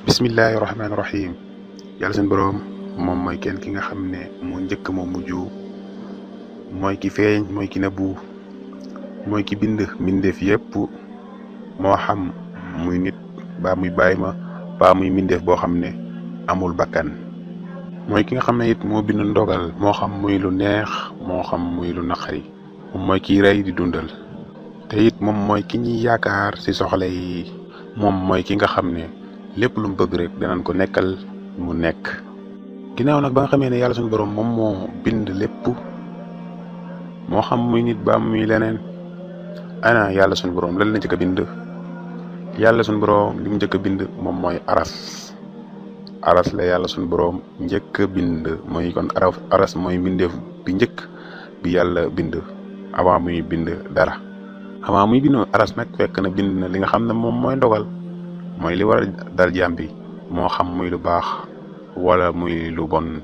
bismillahi rahmaani rahim. yàlla seen boroom moom mooy kenn ki nga xam ne moo njëkk moo mujj, mooy ki feeñ, mooy ki nëbbu, mooy ki bind mbindeef yépp, moo xam muy nit baa muy bàyyi ma baa muy mbindeef boo xam ne amul bakkan. mooy ki nga xam ne it moo bind ndogal, moo xam muy lu neex moo xam muy lu naqari. moom mooy kiy rey di dundal, te it moom mooy ki ñuy yaakaar ci soxla yi. moom mooy ki nga xam ne lépp lu mu bëgg rek danañ ko nekkal mu nekk. ginnaaw nag ba nga xamee ne yàlla suñu borom moom moo bind lépp, moo xam muy nit ba muy leneen, ana yàlla suñu borom lan la njëkk a bind. yàlla suñu borom li mu njëkk a bind moom mooy aras la yàlla suñu borom njëkk a bind. mooy kon aras mooy mbindeef bi njëkk bi yàlla bind avant muy bind dara. avant muy bind aras nag fekk na bind na li nga xam ne moom mooy ndogal, mooy li war a dal jaam bi, moo xam muy lu baax wala muy lu bon,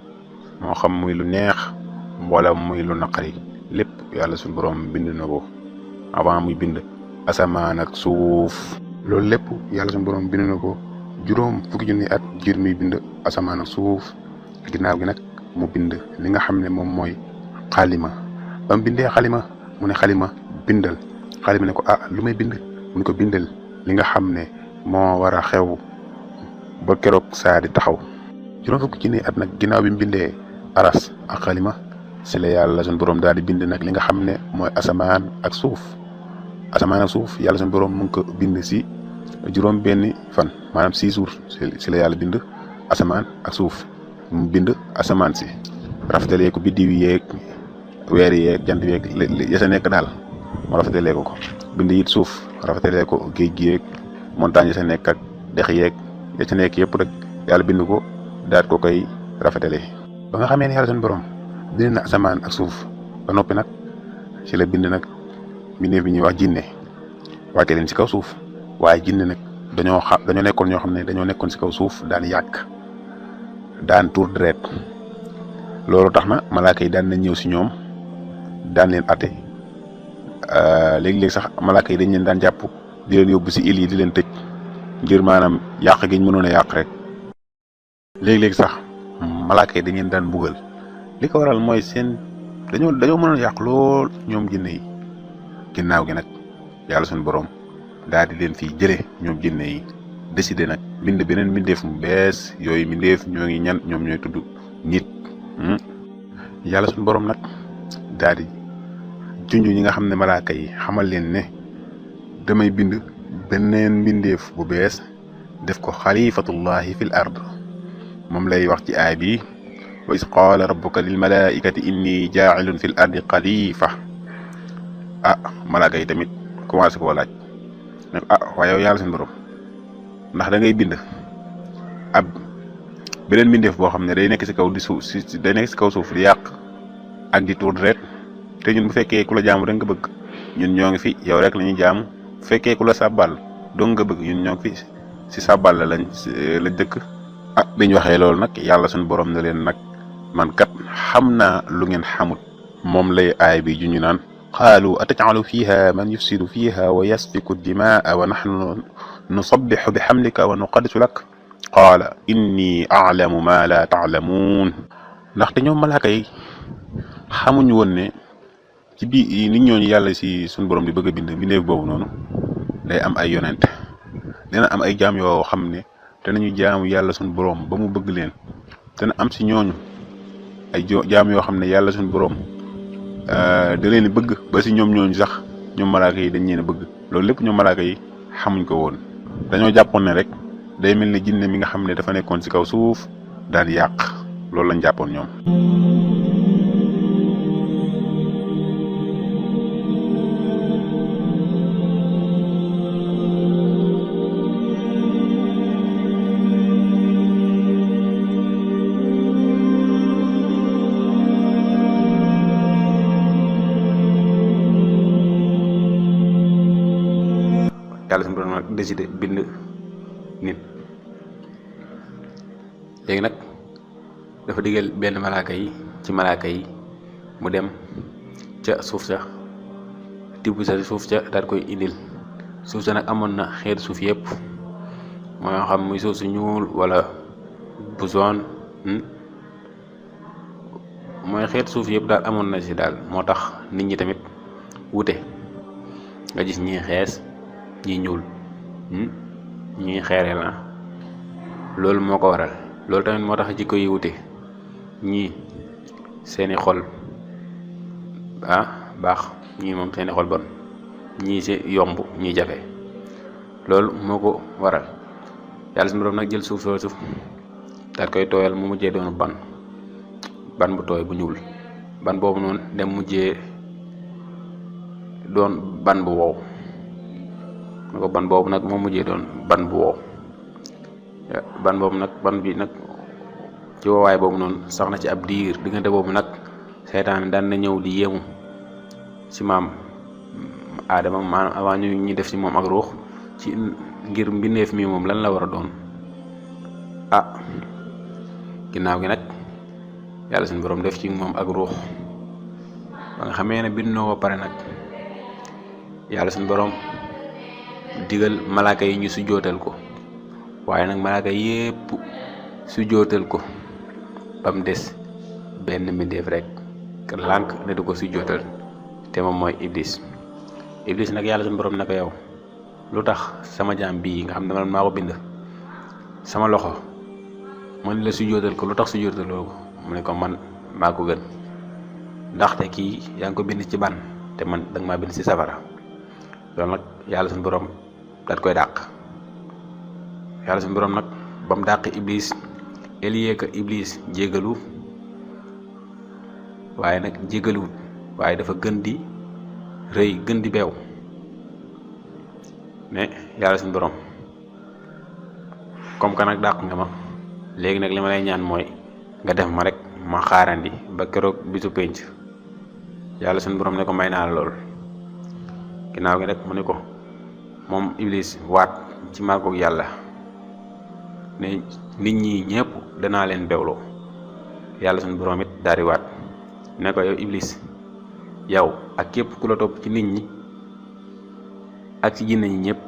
moo xam muy lu neex wala muy lu naqari. lépp yàlla suñu borom bind na ko avant muy bind asamaan ak suuf. loolu lépp yàlla suñu borom bind na ko juróom fukki junni at jiir muy bind asamaan ak suuf. ginnaaw gi nag mu bind li nga xam ne moom mooy xalima. ba mu bindee xalima mu ne xalima bindal. xalima ne ko lu may bind mu ne ko bindal li nga xam ne moo war a xew ba keroog saa di taxaw. juróom fukki junni at nag ginnaaw bi mu bindee aras ak xalima, si la yàlla suñu borom daal di bind nag li nga xam ne mooy asamaan ak suuf. asamaan ak suuf yàlla suñu borom mu ngi ko bind si juróom benni fan, maanaam 6 jours si la yàlla bind asamaan ak suuf. mu bind asamaan si rafetalee ko biddiw yeeg weer yeeg jant yeeg ya sa nekk daal mu rafetalee ko bind it suuf rafetalee ko géej gi yeeg montagne ya sa nekk ak dex yeeg ya ca nekk yëpp rek yàlla bind ko daat ko koy rafetalee. ba nga xamee ne yàlla suñu borom bind na asamaan ak suuf ba noppi nag ci la bind nag mbindeef bi ñuy wax jinne wàcce leen ci kaw suuf. waaye jinne nag dañoo nekkoon ñoo xam ne dañoo nekkoon ci kaw suuf daan yàq, daan tuur deret. loolu tax na malaaka yi daan nañ ñëw ci ñoom daan leen atte. léegi-léegi sax malaaka yi dañ leen daan jàpp di leen yóbbu ci île yi di leen tëj ngir maanaam yàq gi ñu mënoon a yàq rek. léegi-léegi sax malaaka yi dañ leen daan mbugal. li ko waral mooy dañoo mënoon a yàq lool ñoom jinne yi. ginnaaw gi nag yàlla suñu borom daal di leen fii jëlee ñoom jinne yi, décidé nag bind beneen mbindeef mu bees. yooyu mbindeef ñoo ngi ñan, ñoom ñooy tudd nit. yàlla suñu borom nag daal di junj ñi nga xam ne malaaka yi, xamal leen ne damay bind beneen mbindeef bu bees def ko xalifatullahi fil ard. moom lay wax ci aay bi, wa is qaala rabbuka lil malaikati inni jaa'ilun fil ardi xalifa. malaaka yi tamit commencé koo laaj ne waaye yow yàlla seen borom, ndax da ngay bind ab beneen mbindeef boo xam ne day nekk ci kaw day nekk ci kaw suuf di yàq ak di tuur deret, te ñun bu fekkee ku la jaamu rek nga bëgg, ñun ñoo ngi fi yow rek la ñuy jaamu. bu fekkee ku la sàbbal dong nga bëgg, ñun ñoo ngi fi ci sàbbal la lañ dëkk. biñ waxee loolu nag yàlla suñu borom ne leen nag man kat xam naa lu ngeen xamut. moom lay aay bi ju ñu naan qaalu atajcalu fiha man yufsidu fiha wa yasfiku dimaa wa naxnu nusabixu bixamdika wa nuqaddisu lak qaala inni aclamu ma la taclamuun. ndaxte ñoom malaaka yi xamuñu woon ne ci biir nit ñooñu yàlla si suñu borom di bëgg a bind mbindeef boobu noonu day am ay yonent, dina am ay jaam yoo xam ne danañu jaamu yàlla suñu borom ba mu bëgg leen. dana am si ñooñu ay jaam yoo xam ne yàlla suñu borom da leen bëgg ba si ñoom ñooñu sax ñoom malaaka yi dañ leen a bëgg. loolu lépp ñoom malaaka yi xamuñ ko woon. dañoo jàppoon ne rek day mel ne jinne mi nga xam ne dafa nekkoon si kaw suuf daan yàq. loolu lañ jàppoon ñoom. yàlla suñu borom nag décidé bind nit. léegi nag dafa digal benn malaaka yi ci malaaka yi mu dem ca suuf sa tibb sa suuf sa daal koy indil. suuf sa nag amoon na xeetu suuf yëpp, mooy xam muy suuf su ñuul wala bu zone mooy xeet suuf yëpp daal amoon na ci daal. moo tax nit ñi tamit wute, nga gis ñii xees ñii ñuul ñii xeereel na loolu moo ko waral. loolu tamit moo tax jikko yi wute, ñii seeni xol baax, ñii moom seeni xol bon, ñii si yomb ñii jafe. loolu moo ko waral. yàlla suñu borom nag jël suuf soosu daal koy tooyal mu mujjee doon ban bu tooy bu ñuul. ban boobu noonu dem mujjee doon ban bu wow. ban boobu nag moo mujjee doon ban bu wow. ban boobu nag ban bi nag ci woowaay boobu noonu sax na ci ab diir. diggante boobu nag seytaan daan na ñëw di yéemu ci maam Aadama, maanaam avant ñu def ci moom ak ruux ci ngir mbindeef mi moom lan la war a doon. ginnaaw gi nag yàlla suñu borom def ci moom ak ruux ba nga xamee ne bindoo ba pare nag yàlla suñu borom digal malaaka yi ñu sujjootal ko. waaye nag malaaka yépp sujjootal ko ba mu des benn mbindeef rek lànk ne du ko sujjootal, te moom mooy iblis. iblis nag yàlla suñu borom naka yow lu tax sama jaam bii nga xam ne man maa ko bind sama loxo man la sujjootal ko, lu tax sujjootaloo ko? mu ne ko man maa ko gën, ndaxte kii yaa ngi ko bind ci ban te man danga maa bind ci safara. loolu nag yàlla suñu borom daat koy dàq. yàlla suñu borom nag ba mu dàq iblis elie que iblis jégalu, waaye nag jégaluwut, waaye dafa gën di rëy, gën di beew ne yàlla suñu borom comme que nag dàq nga ma, léegi nag li ma lay ñaan mooy nga def ma rek ma xaarandi ba keroog bisu penc. yàlla suñu borom ne ko may naa la lool. ginnaaw gi nag mu ne ko moom iblis waat ci màggoog yàlla ne nit ñi ñëpp danaa leen bewloo. yàlla suñu borom it daal di waat ne ko yow iblis, yow ak képp ku la topp ci nit ñi ak ci jinne ñi ñëpp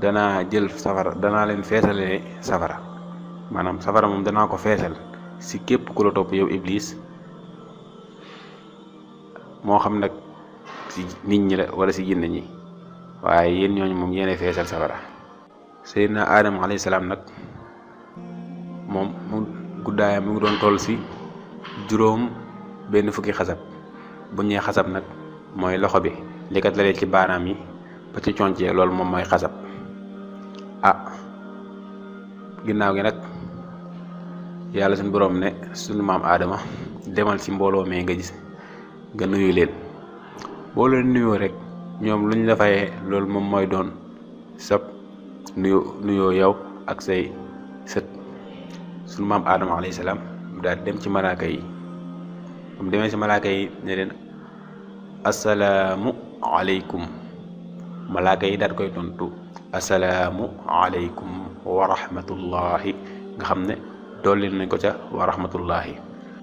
danaa jël safara, danaa leen feesalee safara. maanaam safara moom danaa ko feesal si képp ku la topp yow iblis, moo xam nag si nit ñi la wala si jinne ñi, waaye yéen ñooñu moom yéene feesal safara. Seydina Adama alayhi salaam nag moom mu guddaayam mu ngi doon toll si juróom benn fukki xasab. bu ñee xasab nag mooy loxo bi li kat lalee ci baaraam yi ba ci concee, loolu moom mooy xasab. ginnaaw gi nag yàlla suñu borom ne suñu maam Adama demal ci mbooloo mee nga gis nga nuyu leen. boo leen nuyoo rek ñoom luñ la fayee loolu moom mooy doon sab nuyoo yow ak say sët. suñu maam Adama alayhi salaam daal dem ci malaaka yi. mu demee ci malaaka yi ne leen asalaamu aleykum. malaaka yi daal koy tontu asalaamu aleykum wa rahmatullahi, nga xam ne dolli nañ ko ca wa rahmatullahi.